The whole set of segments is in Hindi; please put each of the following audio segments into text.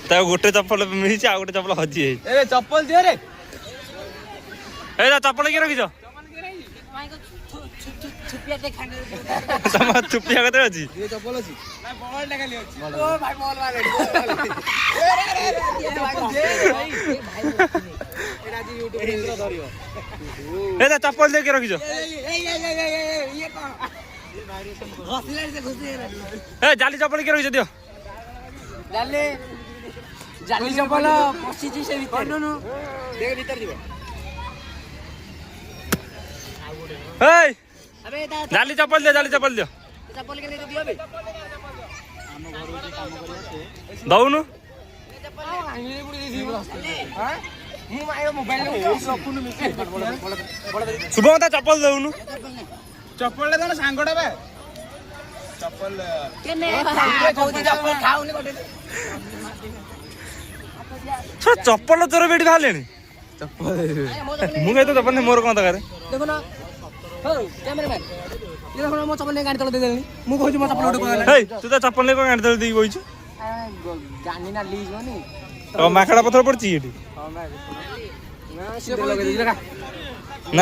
ता गोटे चप्पल मिली आ गोटे चप्पल हजी ए चप्पल दियो रे ए चप्पल के रखिछ तम छुपिया कते अछि ये चप्पल अछि ना बॉल टा खाली अछि ओ भाई बॉल मारे एटा जी यूट्यूब रे धरियो ए चप्पल दे के रखिछ ये कोन ये वायरेशन हॉस्पिटल से घुस ए जाली चप्पल के रखिछ दियो जाली जाली चप्पल पसी जी से भीतर नो देख भीतर दिबो ए अबे जाली चप्पल दियो चप्पल के ले दियो बे हम घर उठी काम करियो दउनु हां मु आयो मोबाइल ले रखुनु मिसे शुभम ता चप्पल दउनु चप्पल ले सांगडा बे चप्पल केने कहूती चप्पल खाउनी कोटे चप्पल तोर बेटी भालेनी चप्पल मु कहि तो चप्पल मोर कोन दरकार देखो ना हो कैमरामैन ये देखो मो चप्पल ले गाड़ी तले दे देनी मु कहू मो चप्पल उठो कहला हे तू तो चप्पल ले को गाड़ी तले दी बोइछु गानी ना लीज होनी तो माखड़ा पत्थर पड़ची एठी हां मैं सीधे लगे दे लगा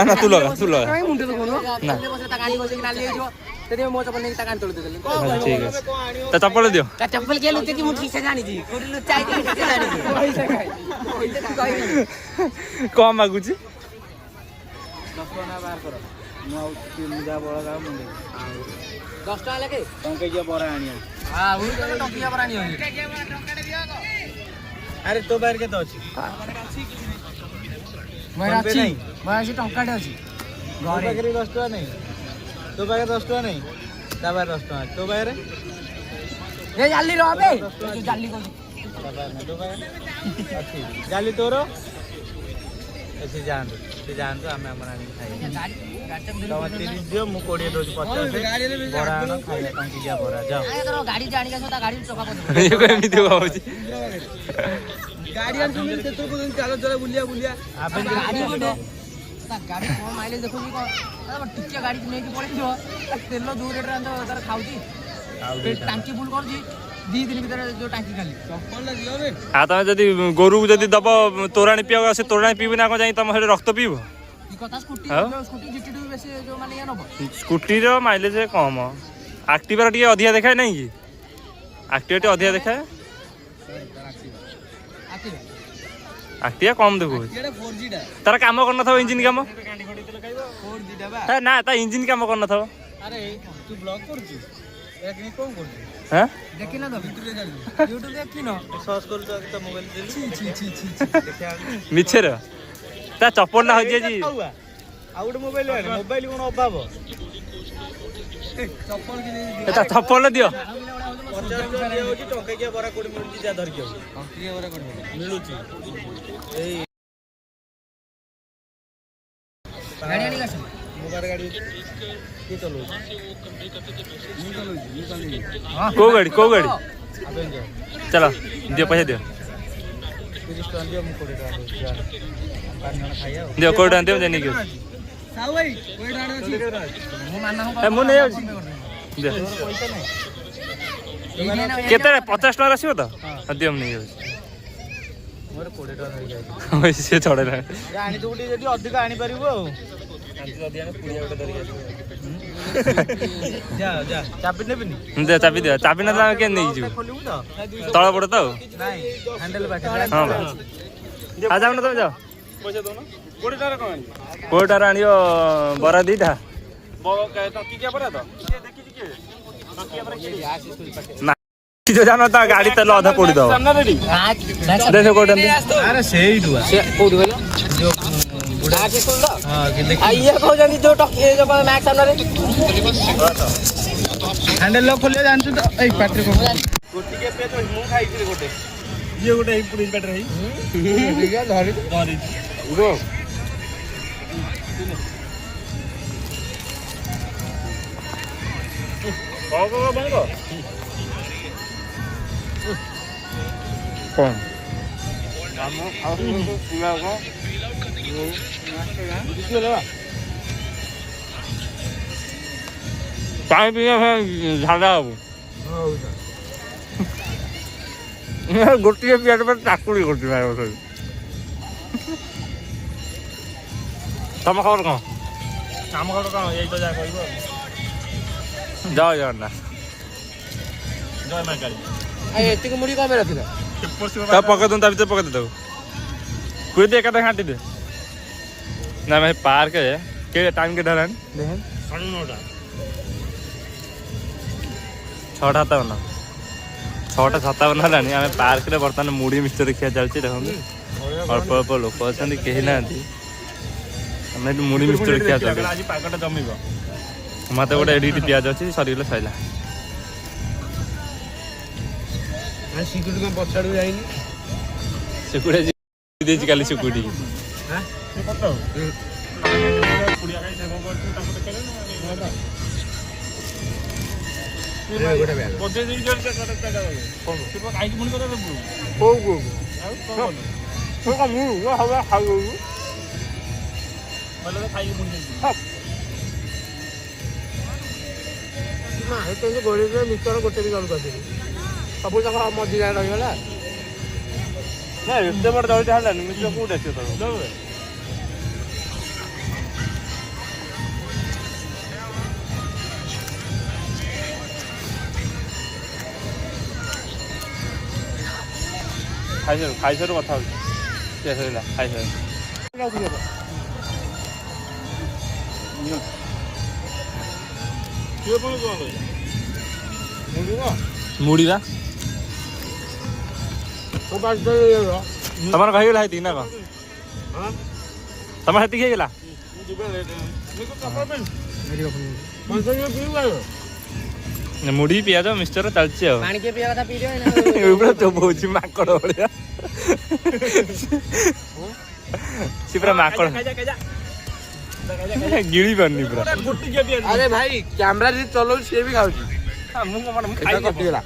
ना तू लगा काई मुंडे तो कोनो ना बसे ता गाड़ी बसे कि ना ले जो तेरे मो चप्पल ले ता गाड़ी तले दे देनी ठीक है तो चप्पल दियो ता चप्पल के लुते की मु ठीक से जानी जी कोडी लुचाई के ठीक से जानी जी पैसा खाई पैसा कहि कम मागुची 10 टका बाहर करो मु मुजा बड़ा गाम मुंडे 10 टका लेके टंके के बरा आनिया हां उ टंके बरा आनिया टंका दियो अरे तो बाहर के तो अछि मैं अछि मैं अछि टंका दे अछि घरे बकरी 10 टका नहीं तो बाहर 10 टका नहीं ता बाहर 10 टका तो बाहर ए जाली रहबे तू जाली को ता बाहर तो बाहर अछि जाली तोरो ऐसे जान तो हमें हमारा नहीं खाई तो 30 दियो मु 20 दोज 50 बरा न खाइले टंकी जा बरा जाओ ए तोरो गाड़ी जानी का था गाड़ी चोका को ये कोई एमिति होउची गाड़ी आन सुन ते तो को चलो चलो बुलिया आपन गाड़ी बोले ता गाड़ी को माइलेज देखो जी को टिके गाड़ी नै कि पड़े दियो तेल जो रेट रे तार खाउची टांकी फुल कर जी 2 दिन भीतर जो टांकी खाली चप्पल दियो बे आ तमे जदी गोरु जदी दब तोराणी पियो से तोराणी पीबे ना को जाई तम हेले रक्त पीबो ई कथा स्कूटी जीटी बेसी जो माने या नबो स्कूटी रो माइलेज कम एक्टिवा टिके अधिया देखाय नै कि एक्टिवा टिके अधिया देखाय एक्टिवा कम देखो एटा 4G दा तार काम करन थो इंजन काम गाड़ी घोड़ी तो लगाइबो 4G दा बा है ना ता इंजन काम करन थो अरे तू ब्लॉग करछु एक नहीं कोन करछु हैं देखि ना तो यूट्यूब देखि न सर्च कर तो मोबाइल दे छी देखिया मिछर ता चप्पल ना हो जे जी आ उड मोबाइल कोन अभाव चप्पल कि नहीं ता चप्पल दियो 50 टका दियो जी टके के बरा कोडी मिलुची जा धर के टके बरा कोडी मिलुची ए गाड़ी आनी का मोबाइल गाड़ी के चलो हां को गाड़ी चलो दियो पैसा दियो 30 टका दियो मु कोडी जा पानी खाइया दियो कोड दियो जनी के साउ भाई कोई डाण अछि मु मानना ए मु नै आछि दे पैसा नै केते 50 टका रसियो त दियो हम नै मोर 20 टका धरि जाय से छड़ेला आनी तो जदी अधिक आनी परिबो आनी जदी आनी पुड़िया गोटे धरि जा चाबी नेबिनी दे चाबी ना के नै जु खोलिबु त तळ पड़ त नाही हैंडल बाकी हां आ जाऊ ना तुम जाओ पैसा दो ना 20 टका कोन 20 टका आनियो बरा दीटा टंकी के बरा तो देखि के टंकी बरा के ना जो जानो ता गाड़ी तले आधा पोड़ी दो देखो कोड अरे सेही दुआ से को दुआ जो बुढ़ा के सुन लो हां कि देखि आइए कहौ जंदी जो टके जो मैक्स सामने हैंडल लॉक खोलियो जानछु तो ए बैटरी को गोटी के पे तो मु खाई छी गोटे ये गोटे ही पुलिस बैटरी है ठीक है धरी उड़ो को बंगो कौन हम और पूरा को पानी पीने झाड़ा अब ଗୋଟିଏ ପିଆଜ ପରେ ଚାକୁଳି କରୁଛି ଭାଇ ବସ। ତମ ଖବର କ'ଣ? ଆମ ଘର କ'ଣ ଏଇ ତ ଯାହା କହିବ ଜୟ ଜଗନ୍ନାଥ। ଜୟ ମା କାଳୀ। ଏତିକି ମୁଢି କଣ ପାଇଁ ରଖିଲ? ତା ପକେଇ ଦଉନ ତା ଭିତରେ ପକେଇ ଦେବୁ କୁହନ୍ତି ଏକାଥରେ ଘାଣ୍ଟି ଦେ। ନା ଭାଇ ପାର୍କ କେ ଟାଇମ୍ କେତେ ହେଲାଣି ଦେଖେন 9:30 6:57 6:57 ହେଲାଣି। ଆମେ ପାର୍କରେ ବର୍ତ୍ତମାନ ମୁଢ଼ି ମିକ୍ସଚର ଖିଆ ଚାଲିଛି। ଦେଖନ୍ତୁ ଅଳ୍ପ ଅଳ୍ପ ଲୋକ ଅଛନ୍ତି, କେହି ନାହାନ୍ତି। ଆମେ ଏଠି ମୁଢ଼ି ମିକ୍ସଚର ଖିଆ ଚାଲିଛି। ଆଜି ପାଗଟା ଜମିବ। ମତେ ଗୋଟେ ଏଡିଟି ପିଆଜ ଅଛି, ସରିଗଲେ ସଇଲା। ସିକ୍ୟୁରିଟି କଣ ପଛଆଡୁ ଯାଇନି? ଶୁକୁଡା ଦେଇଛି କାଲି ଶୁକୁଟି। ଗୋଟେ ବି ଜଣକୁ ଆସିବି ସବୁ ଯାକ ମଝି ଯାଏ ରହିଗଲା। ନାଇଁ ଏତେ ବଡ଼ ଦଳିଟା ହେଲାନି, ମିଶ୍ର କୋଉଠି ଆସିବ ତମ? ଖାଇସାରୁ କଥା ହଉଛି। କିଏ ସରିଲା ଖାଇସାରୁ। ମୁଢ଼ି ବା ତମର କହିଗଲା ହେତିକି ନା କ'ଣ? ତମର ହେତିକି ହେଇଗଲା? ମୁଢ଼ି ପିଆଜ ମିକ୍ସଚର ଚାଲିଛି ଆଉ। ପାଣି କିଏ ପିଇବା କଥା ପିଇଦିଅ। ପୁରା ଚୋବଉଛି ମାଙ୍କଡ଼ ଭଳିଆ। ସେ ପୁରା ମାଙ୍କଡ଼ ଗିଳି ପାରୁନି ପୁରା। ଆରେ ଭାଇ କ୍ୟାମେରା ଯଦି ଚଲଉଛି ସିଏ ବି ଖାଉଛି। ମୁଁ କଟିଗଲା।